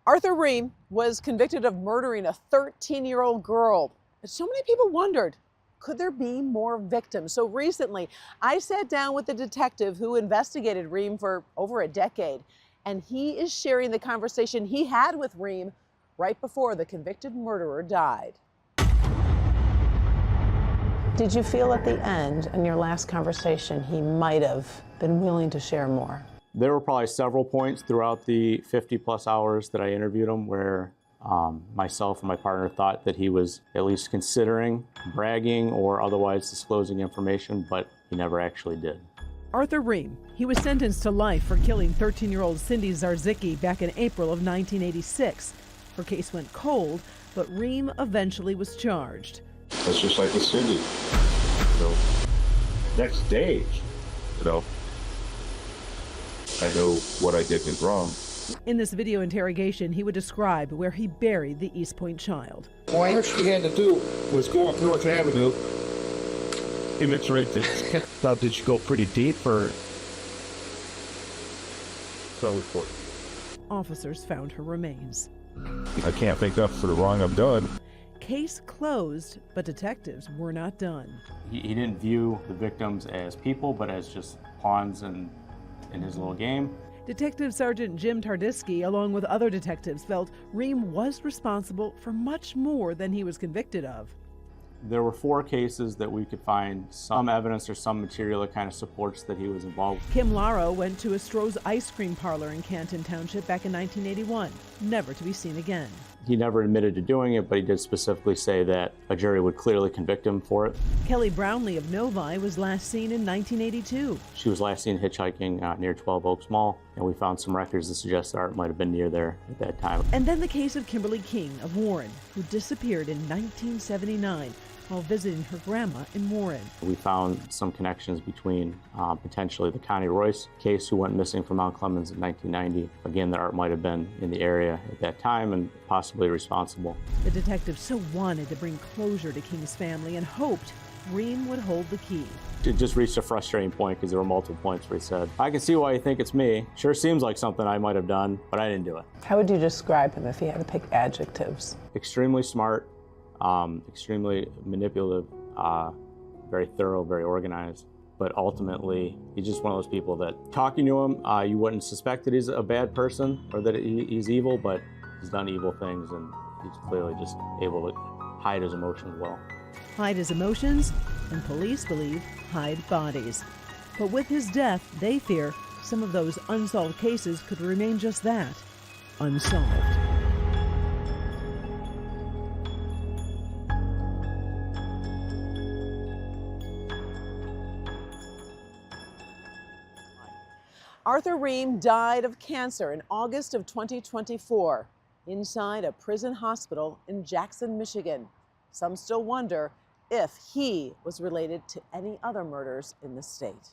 Arthur Ream was convicted of murdering a 13-year-old girl. And so many people wondered, could there be more victims? So recently, I sat down with the detective who investigated Ream for over a decade, and he is sharing the conversation he had with Ream right before the convicted murderer died. Did you feel at the end, in your last conversation, he might have been willing to share more? There were probably several points throughout the 50-plus hours that I interviewed him where myself and my partner thought that he was at least considering bragging or otherwise disclosing information, but he never actually did. Arthur Ream, he was sentenced to life for killing 13-year-old Cindy Zarzicki back in April of 1986. Her case went cold, but Ream eventually was charged. That's just like with Cindy. Next day, I know what I did was wrong. In this video interrogation, he would describe where he buried the East Point child. All she had to do was go up North Avenue. It's right there. Now, did you go pretty deep, or? So Officers found her remains. I can't make up for the wrong I've done. Case closed, but detectives were not done. He didn't view the victims as people, but as just pawns in his little game. Detective Sergeant Jim Tardisky, along with other detectives, felt Ream was responsible for much more than he was convicted of. There were 4 cases that we could find some evidence or some material that kind of supports that he was involved. Kim Laro went to a Stroh's ice cream parlor in Canton Township back in 1981, never to be seen again. He never admitted to doing it, but he did specifically say that a jury would clearly convict him for it. Kelly Brownlee of Novi was last seen in 1982. She was last seen hitchhiking near 12 Oaks Mall, and we found some records that suggest Art might have been near there at that time. And then the case of Kimberly King of Warren, who disappeared in 1979 while visiting her grandma in Warren. We found some connections between potentially the Connie Royce case, who went missing from Mount Clemens in 1990. Again, that Art might have been in the area at that time and possibly responsible. The detective so wanted to bring closure to King's family and hoped Ream would hold the key. It just reached a frustrating point because there were multiple points where he said, I can see why you think it's me. Sure seems like something I might have done, but I didn't do it. How would you describe him if you had to pick adjectives? Extremely smart, extremely manipulative, very thorough, very organized. But ultimately, he's just one of those people that talking to him, you wouldn't suspect that he's a bad person or that he's evil, but he's done evil things, and he's clearly just able to hide his emotions well. Hide his emotions, and police believe hide bodies. But with his death, they fear some of those unsolved cases could remain just that, unsolved. Arthur Ream died of cancer in August of 2024 inside a prison hospital in Jackson, Michigan. Some still wonder if he was related to any other murders in the state.